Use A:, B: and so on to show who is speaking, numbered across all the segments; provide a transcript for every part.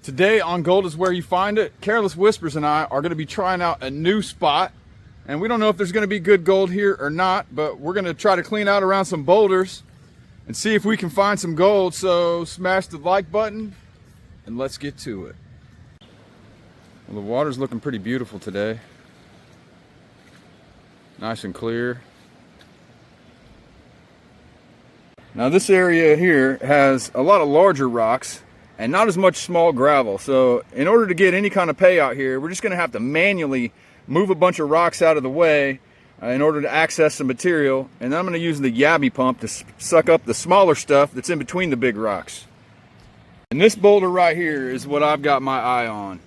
A: Today on Gold is Where You Find It, Careless Whispers and I are going to be trying out a new spot. And we don't know if there's going to be good gold here or not, but we're going to try to clean out around some boulders and see if we can find some gold. So smash the like button and let's get to it. Well, the water's looking pretty beautiful today. Nice and clear. Now this area here has a lot of larger rocks and not as much small gravel. So in order to get any kind of payout here, we're just going to have to manually move a bunch of rocks out of the way in order to access the material. And then I'm going to use the Yabby pump to suck up the smaller stuff that's in between the big rocks. And this boulder right here is what I've got my eye on.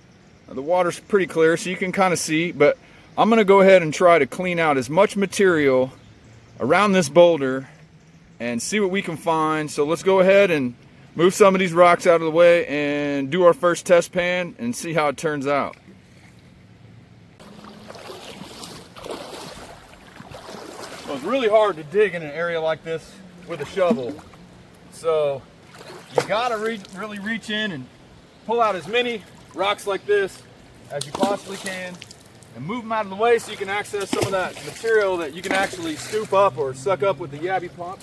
A: Now, the water's pretty clear so you can kind of see, but I'm going to go ahead and try to clean out as much material around this boulder and see what we can find. So let's go ahead and move some of these rocks out of the way and do our first test pan and see how it turns out. Well, it's really hard to dig in an area like this with a shovel. So you gotta really reach in and pull out as many rocks like this as you possibly can and move them out of the way so you can access some of that material that you can actually scoop up or suck up with the Yabby pump.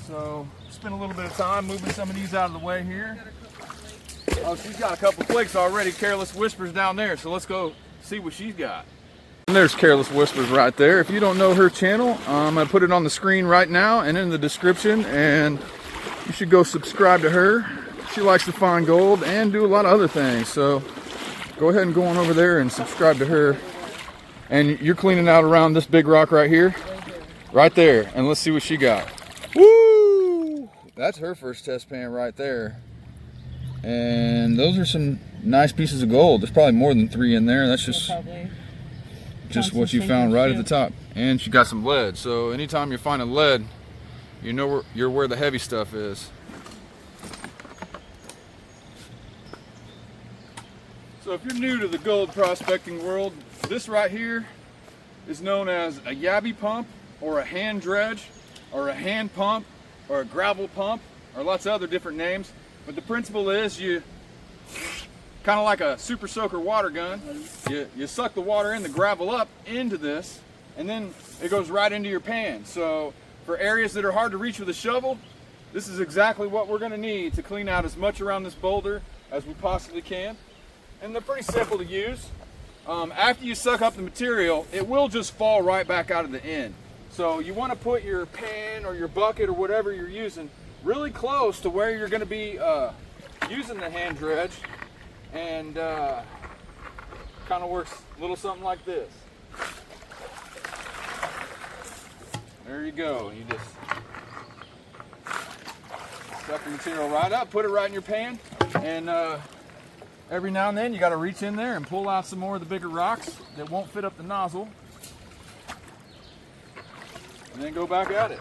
A: So spend a little bit of time moving some of these out of the way here. Oh, she's got a couple flakes already. Careless Whispers down there, so let's go see what she's got. And there's Careless Whispers right there. If you don't know her channel, I'm going to put it on the screen right now and in the description, and you should go subscribe to her. She likes to find gold and do a lot of other things, so go ahead and go on over there and subscribe to her. And you're cleaning out around this big rock right here, right there, and let's see what she got. Woo! That's her first test pan right there. And those are some nice pieces of gold. There's probably more than 3 in there. That's just what you found right at the top. And she got some lead. So anytime you find a lead, you know you're where the heavy stuff is. So if you're new to the gold prospecting world, this right here is known as a Yabby pump or a hand dredge or a hand pump or a gravel pump or lots of other different names. But the principle is you kind of like a super soaker water gun. You suck the water in, the gravel up into this, and then it goes right into your pan. So for areas that are hard to reach with a shovel, this is exactly what we're going to need to clean out as much around this boulder as we possibly can. And they're pretty simple to use. After you suck up the material, it will just fall right back out of the end. So you want to put your pan or your bucket or whatever you're using really close to where you're going to be using the hand dredge, and kind of works a little something like this. There you go. You just suck the material right up, put it right in your pan, and every now and then you got to reach in there and pull out some more of the bigger rocks that won't fit up the nozzle, and then go back at it.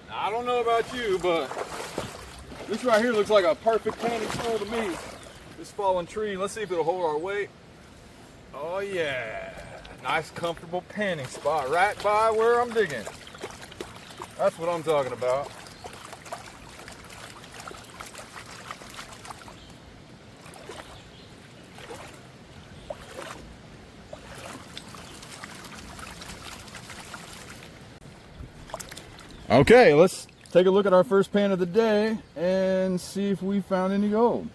A: I don't know about you, but this right here looks like a perfect panning stool to me. This fallen tree, let's see if it'll hold our weight. Oh yeah, nice comfortable panning spot right by where I'm digging. That's what I'm talking about. Okay, let's take a look at our first pan of the day and see if we found any gold.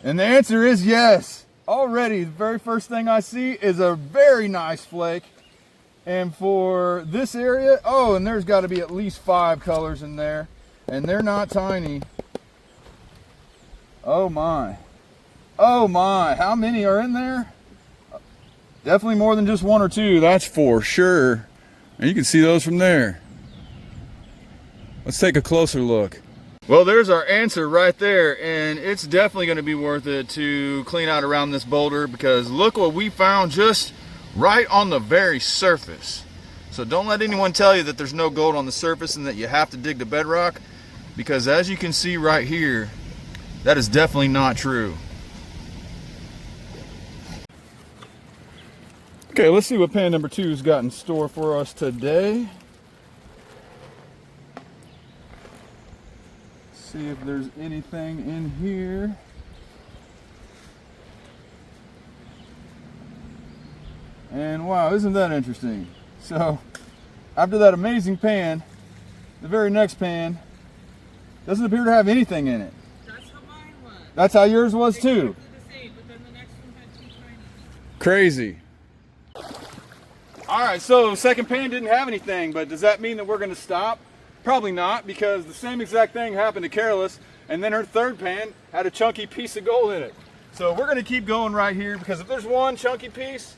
A: And the answer is yes. Already, the very first thing I see is a very nice flake. And for this area, oh, and there's got to be at least 5 colors in there. And they're not tiny. Oh my. Oh my, how many are in there? Definitely more than just 1 or 2, that's for sure. And you can see those from there. Let's take a closer look. Well, there's our answer right there, and it's definitely going to be worth it to clean out around this boulder, because look what we found just right on the very surface. So don't let anyone tell you that there's no gold on the surface and that you have to dig to bedrock, because as you can see right here, that is definitely not true. Okay, let's see what pan number 2's got in store for us today. See if there's anything in here. And wow, isn't that interesting? So after that amazing pan, the very next pan doesn't appear to have anything in it.
B: That's how mine was.
A: That's how yours was too.
B: Exactly the same, but then the next one had 2 tiny.
A: Crazy. All right, so second pan didn't have anything, but does that mean that we're gonna stop? Probably not, because the same exact thing happened to Careless, and then her third pan had a chunky piece of gold in it. So we're gonna keep going right here, because if there's one chunky piece,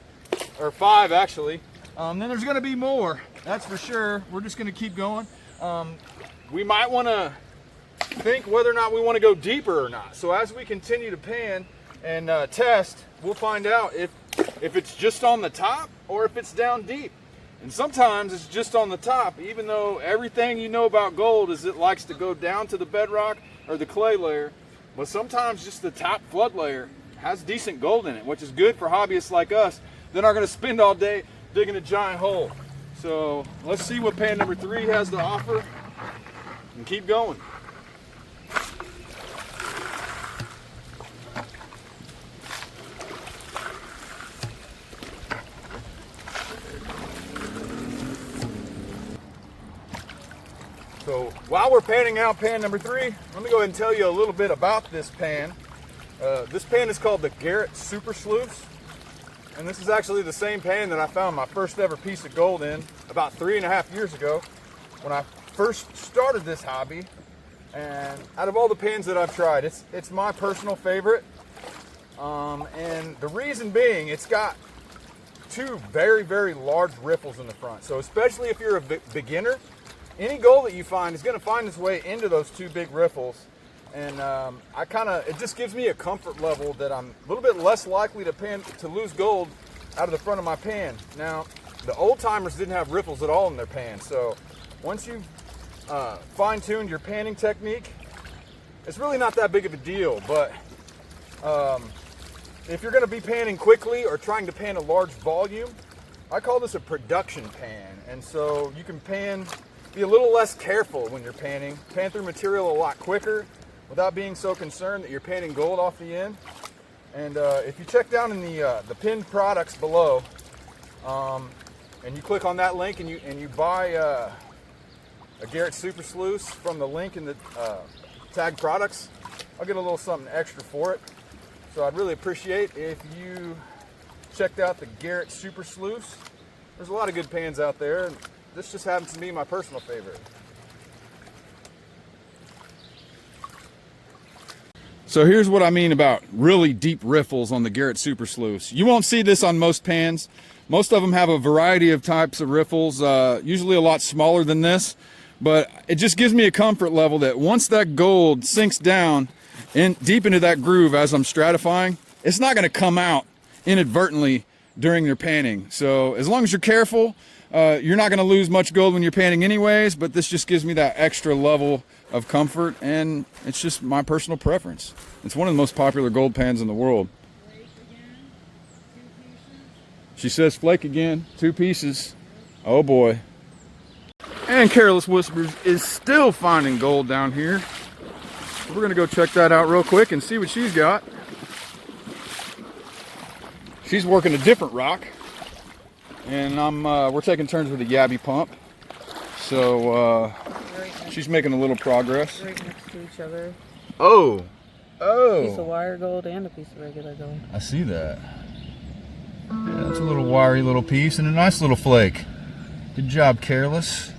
A: or 5 actually, then there's gonna be more, that's for sure. We're just gonna keep going. We might wanna think whether or not we wanna go deeper or not. So as we continue to pan and test, we'll find out if it's just on the top or if it's down deep. And sometimes it's just on the top, even though everything you know about gold is it likes to go down to the bedrock or the clay layer. But sometimes just the top flood layer has decent gold in it, which is good for hobbyists like us that aren't going to spend all day digging a giant hole. So let's see what pan number 3 has to offer and keep going. So while we're panning out pan number 3, let me go ahead and tell you a little bit about this pan. This pan is called the Garrett Super Sleuth, and this is actually the same pan that I found my first ever piece of gold in about 3.5 years ago when I first started this hobby. And out of all the pans that I've tried, it's my personal favorite. And the reason being, it's got 2 very, very large riffles in the front. So especially if you're a beginner, any gold that you find is going to find its way into those 2 big riffles. And it just gives me a comfort level that I'm a little bit less likely to lose gold out of the front of my pan. Now, the old timers didn't have riffles at all in their pan. So once you've fine-tuned your panning technique, it's really not that big of a deal. But if you're going to be panning quickly or trying to pan a large volume, I call this a production pan. And so you can be a little less careful when you're panning, pan through material a lot quicker without being so concerned that you're panning gold off the end. And if you check down in the pinned products below, and you click on that link and you buy a Garrett Super Sleuth from the link in the tagged products, I'll get a little something extra for it. So I'd really appreciate if you checked out the Garrett Super Sleuth. There's a lot of good pans out there. This just happens to be my personal favorite. So here's what I mean about really deep riffles on the Garrett Super Sleuth. You won't see this on most pans. Most of them have a variety of types of riffles, usually a lot smaller than this. But it just gives me a comfort level that once that gold sinks down deep into that groove as I'm stratifying, it's not going to come out inadvertently during your panning. So as long as you're careful, you're not going to lose much gold when you're panning anyways, but this just gives me that extra level of comfort, and it's just my personal preference. It's one of the most popular gold pans in the world.
B: Flake again, 2 pieces.
A: She says flake again, 2 pieces. Oh boy. And Careless Whispers is still finding gold down here. So we're going to go check that out real quick and see what she's got. She's working a different rock. And we're taking turns with a Yabby pump. So she's making a little progress.
B: Right next to each other.
A: Oh.
B: A piece of wire gold and a piece of regular gold.
A: I see that. Yeah, that's a little wiry little piece and a nice little flake. Good job, Careless.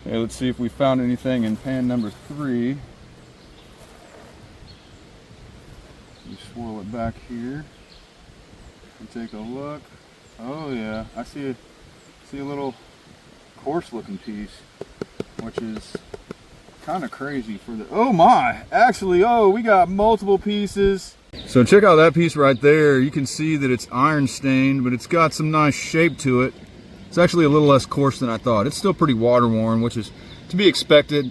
A: Okay, let's see if we found anything in pan number 3. You swirl it back here. And take a look. Oh yeah, I see a little coarse looking piece, which is kind of crazy for the, oh my, actually, oh, we got multiple pieces. So check out that piece right there. You can see that it's iron stained, but it's got some nice shape to it. It's actually a little less coarse than I thought. It's still pretty water worn, which is to be expected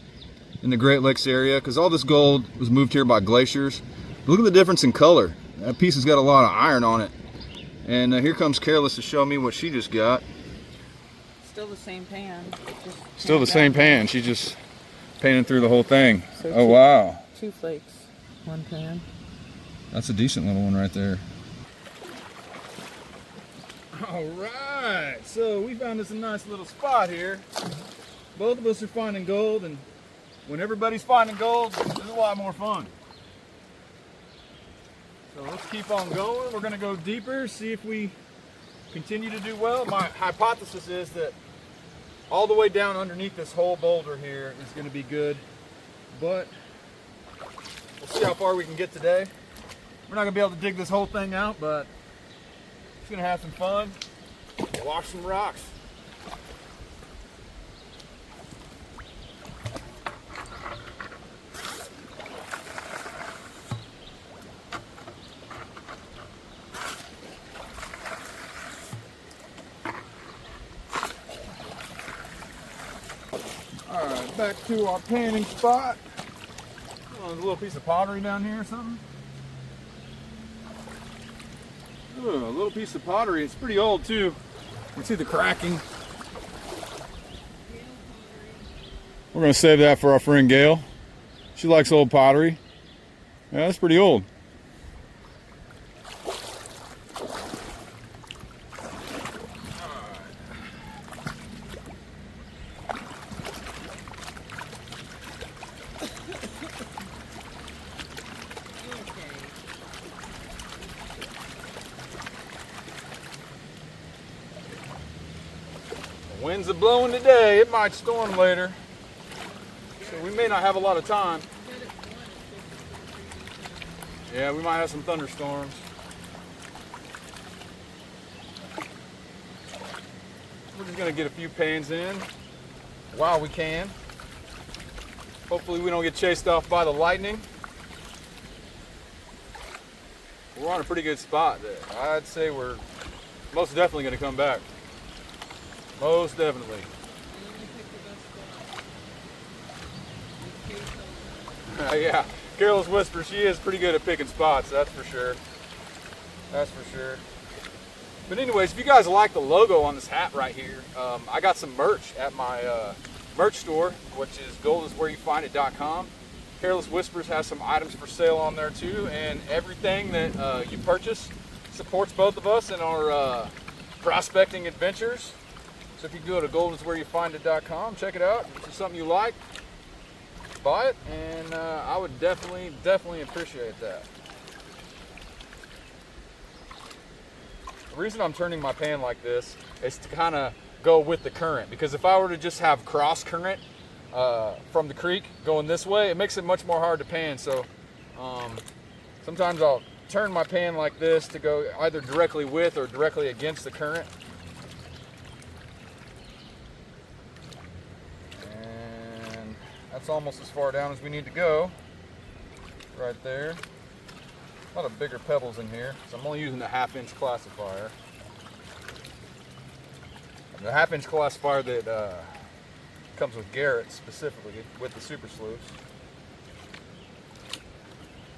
A: in the Great Lakes area, because all this gold was moved here by glaciers. Look at the difference in color. That piece has got a lot of iron on it. And here comes Careless to show me what she just got.
B: Still the same pan.
A: Still the same pan. She just painting through the whole thing.
B: So
A: Oh, wow.
B: 2 flakes, 1 pan.
A: That's a decent little one right there. All right, so we found us a nice little spot here. Both of us are finding gold, and when everybody's finding gold, it's a lot more fun. So let's keep on going. We're gonna go deeper, see if we continue to do well. My hypothesis is that all the way down underneath this whole boulder here is gonna be good, but we'll see how far we can get today. We're not gonna be able to dig this whole thing out, but just gonna have some fun, wash some rocks. All right, back to our panning spot. Oh, there's a little piece of pottery down here or something. Ooh, a little piece of pottery. It's pretty old too. You can see the cracking. We're gonna save that for our friend Gail. She likes old pottery. Yeah, that's pretty old. Winds are blowing today. It might storm later, so we may not have a lot of time. Yeah, we might have some thunderstorms. We're just gonna get a few pans in while we can. Hopefully we don't get chased off by the lightning. We're on a pretty good spot there. I'd say we're most definitely gonna come back. Most definitely. Yeah, Careless Whisper, she is pretty good at picking spots, that's for sure. That's for sure. But anyways, if you guys like the logo on this hat right here, I got some merch at my merch store, which is goldiswhereyoufind it.com. Careless Whispers has some items for sale on there too, and everything that you purchase supports both of us in our prospecting adventures. So if you go to goldiswhereyoufind it.com, check it out. If it's something you like, buy it, and I would definitely appreciate that. The reason I'm turning my pan like this is to kind of go with the current, because if I were to just have cross current from the creek going this way, it makes it much more hard to pan. So sometimes I'll turn my pan like this to go either directly with or directly against the current. That's almost as far down as we need to go. Right there. A lot of bigger pebbles in here, so I'm only using the 1/2-inch classifier. The 1/2-inch classifier that comes with Garrett specifically, with the Super Sleuths.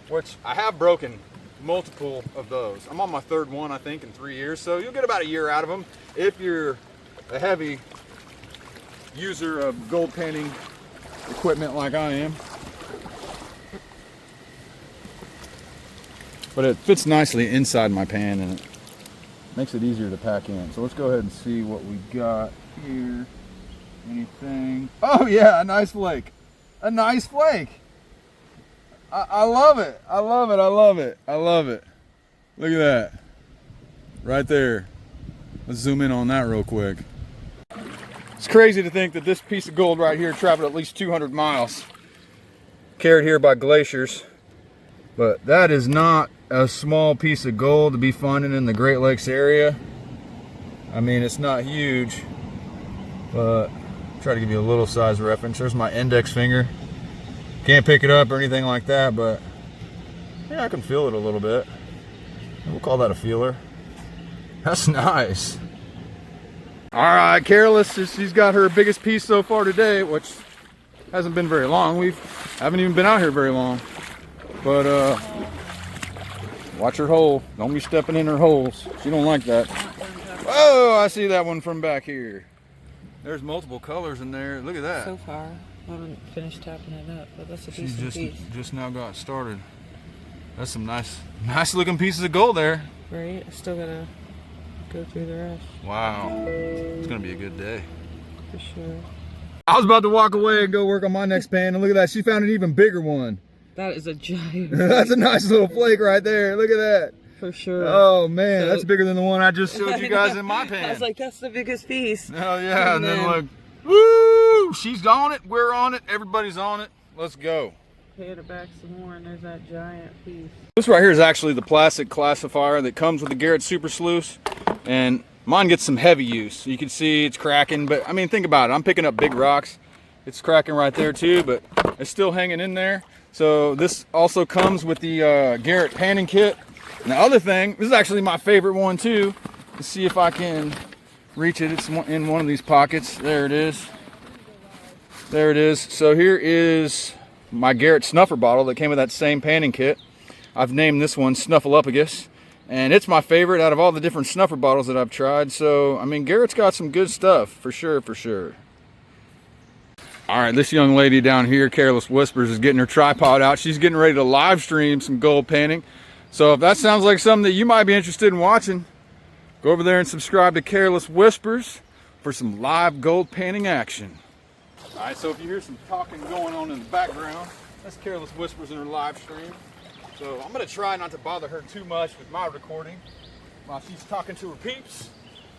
A: Which I have broken multiple of those. I'm on my 3rd one, I think, in 3 years, so you'll get about a year out of them if you're a heavy user of gold panning equipment like I am. But it fits nicely inside my pan and it makes it easier to pack in. So let's go ahead and see what we got here. Anything? Oh yeah, a nice flake. A nice flake. I love it. I love it. I love it. I love it. Look at that. Right there. Let's zoom in on that real quick. It's crazy to think that this piece of gold right here traveled at least 200 miles. Carried here by glaciers. But that is not a small piece of gold to be finding in the Great Lakes area. I mean, it's not huge, but I'll try to give you a little size reference. There's my index finger. Can't pick it up or anything like that, but yeah, I can feel it a little bit. We'll call that a feeler. That's nice. All right, Careless, she's got her biggest piece so far today, which hasn't been very long. We haven't even been out here very long. But watch her hole. Don't be stepping in her holes. She don't like that. Oh, I see that one from back here. There's multiple colors in there. Look at that.
B: So far. I haven't finished tapping it up, but that's a
A: She's
B: decent piece.
A: just now got started. That's some nice looking pieces of gold there.
B: Right? I still gotta go through the rest.
A: Wow. It's gonna be a good day.
B: For sure.
A: I was about to walk away and go work on my next pan, and look at that, she found an even bigger one.
B: That is a giant.
A: That's a nice little flake right there. Look at that.
B: For sure.
A: Oh man,
B: So,
A: that's bigger than the one I just showed you guys in my pan.
B: I was like, that's the biggest piece.
A: Oh yeah, and then look, woo! She's on it, we're on it, everybody's on it. Let's go.
B: Hit it back some more, and there's that giant piece.
A: This right here is actually the plastic classifier that comes with the Garrett Super Sluice, and mine gets some heavy use. You can see it's cracking, but I mean, think about it. I'm picking up big rocks. It's cracking right there too, but it's still hanging in there. So this also comes with the Garrett panning kit. And the other thing, this is actually my favorite one too. Let's see if I can reach it. It's in one of these pockets. There it is. There it is. So here is my Garrett snuffer bottle that came with that same panning kit. I've named this one Snuffleupagus, and it's my favorite out of all the different snuffer bottles that I've tried. So I mean, Garrett's got some good stuff for sure, for sure. All right, this young lady down here, Careless Whispers, is getting her tripod out. She's getting ready to live stream some gold panning. So if that sounds like something that you might be interested in watching, go over there and subscribe to Careless Whispers for some live gold panning action. All right, so if you hear some talking going on in the background, that's Careless Whispers in her live stream. So I'm gonna try not to bother her too much with my recording while she's talking to her peeps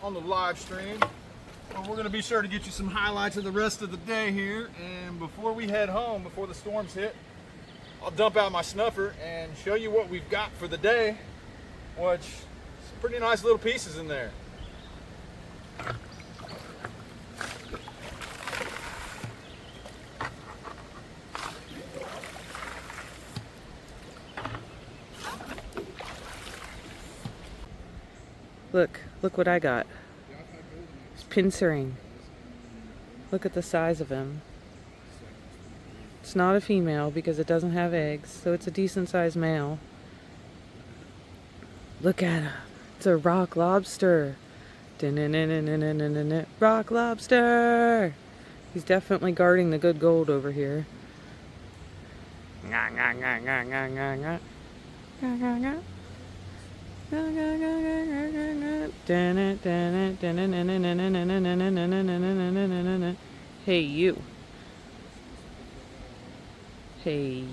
A: on the live stream. Well, we're gonna be sure to get you some highlights of the rest of the day here. And before we head home, before the storms hit, I'll dump out my snuffer and show you what we've got for the day, which is pretty nice little pieces in there.
B: Look what I got. It's pincering. Look at the size of him. It's not a female because it doesn't have eggs, so it's a decent sized male. Look at him. It's a rock lobster. Rock lobster! He's definitely guarding the good gold over here. Hey you. Hey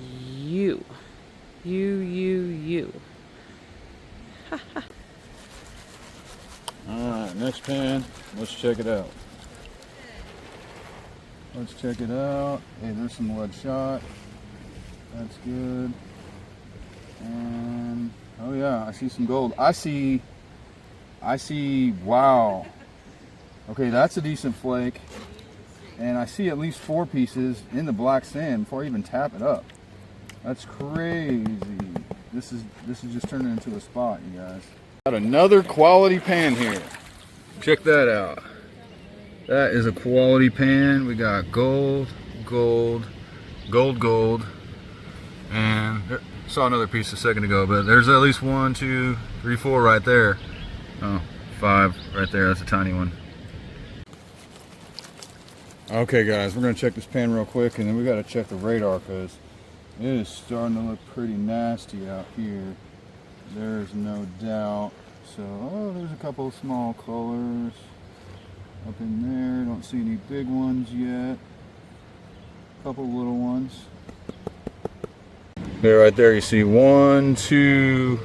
B: you. You.
A: Alright, next pan, let's check it out. Let's check it out. Hey, there's some lead shot. That's good. And oh yeah, I see some gold. I see, wow. Okay, that's a decent flake. And I see at least 4 pieces in the black sand before I even tap it up. That's crazy. This is just turning into a spot, you guys. Got another quality pan here. Check that out. That is a quality pan. We got gold. And saw another piece a second ago, but there's at least 1, 2, 3, 4 right there. Oh, 5 right there. That's a tiny one. Okay guys, we're gonna check this pan real quick, and then we gotta check the radar because it is starting to look pretty nasty out here. There's no doubt. So, oh, there's a couple of small colors up in there. Don't see any big ones yet. A couple little ones. There, right there, you see 1, 2,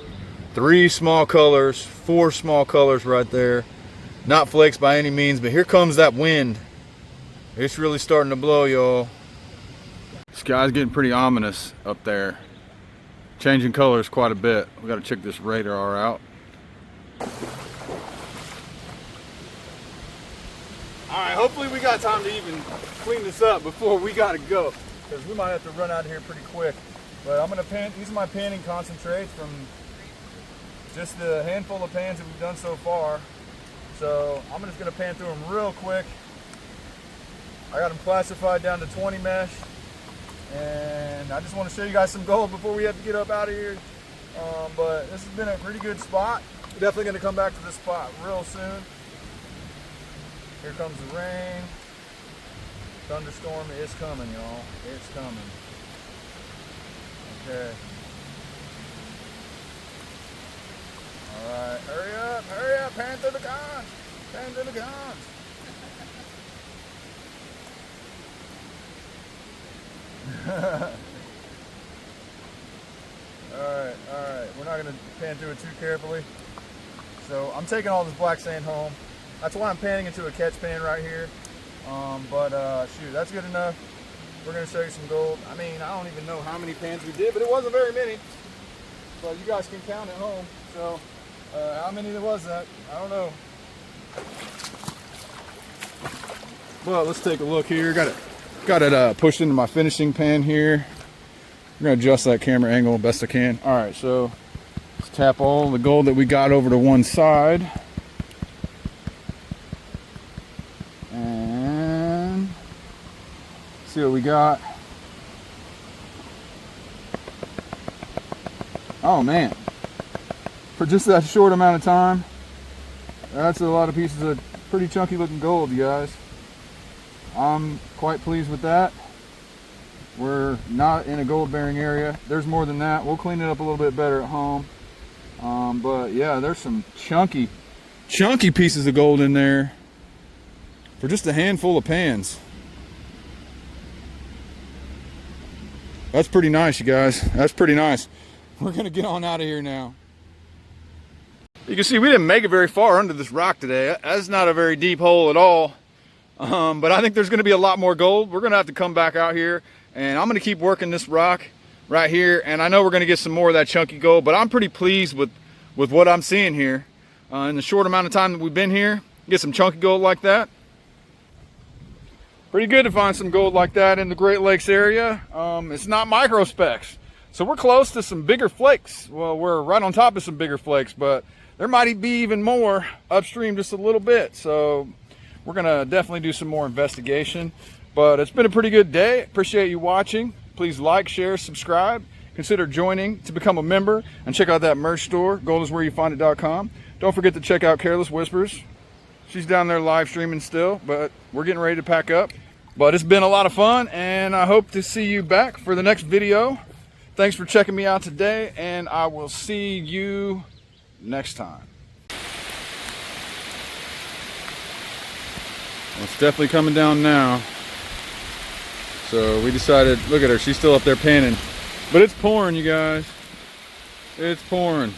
A: 3 small colors, 4 small colors right there. Not flakes by any means, but here comes that wind. It's really starting to blow, y'all. Sky's getting pretty ominous up there. Changing colors quite a bit. We gotta check this radar out. Alright, hopefully we got time to even clean this up before we gotta go, because we might have to run out of here pretty quick. But I'm gonna pan, these are my panning concentrates from just the handful of pans that we've done so far. So I'm just gonna pan through them real quick. I got them classified down to 20 mesh, and I just want to show you guys some gold before we have to get up out of here. But this has been a pretty good spot. We're definitely going to come back to this spot real soon. Here comes the rain. Thunderstorm is coming, y'all. It's coming. Okay. Alright, hurry up, pan through the guns. Pan through the guns. Alright. We're not gonna pan through it too carefully. So I'm taking all this black sand home. That's why I'm panning into a catch pan right here. Shoot, that's good enough. We're gonna show you some gold. I mean, I don't even know how many pans we did, but it wasn't very many. But you guys can count at home. So how many there was that? I don't know. Well, let's take a look here. Got it pushed into my finishing pan here. I'm gonna adjust that camera angle best I can. All right, so let's tap all the gold that we got over to one side. And see what we got. Oh man, for just that short amount of time, that's a lot of pieces of pretty chunky looking gold, you guys. I'm quite pleased with that. We're not in a gold bearing area. There's more than that. We'll clean it up a little bit better at home. But yeah, there's some chunky pieces of gold in there for just a handful of pans. That's pretty nice, you guys. That's pretty nice. We're gonna get on out of here now. You can see we didn't make it very far under this rock today. That's not a very deep hole at all. But I think there's gonna be a lot more gold. We're gonna have to come back out here, and I'm gonna keep working this rock right here, and I know we're gonna get some more of that chunky gold, but I'm pretty pleased with what I'm seeing here. In the short amount of time that we've been here, get some chunky gold like that. Pretty good to find some gold like that in the Great Lakes area. It's not micro specks, so we're close to some bigger flakes. Well, we're right on top of some bigger flakes, but there might be even more upstream just a little bit. So we're gonna definitely do some more investigation, but it's been a pretty good day. Appreciate you watching. Please like, share, subscribe. Consider joining to become a member, and check out that merch store, goldiswhereyoufind.com. Don't forget to check out Careless Whispers. She's down there live streaming still, but we're getting ready to pack up. But it's been a lot of fun, and I hope to see you back for the next video. Thanks for checking me out today, and I will see you next time. Well, it's definitely coming down now. So we decided, look at her, she's still up there panning. But it's pouring, you guys. It's pouring.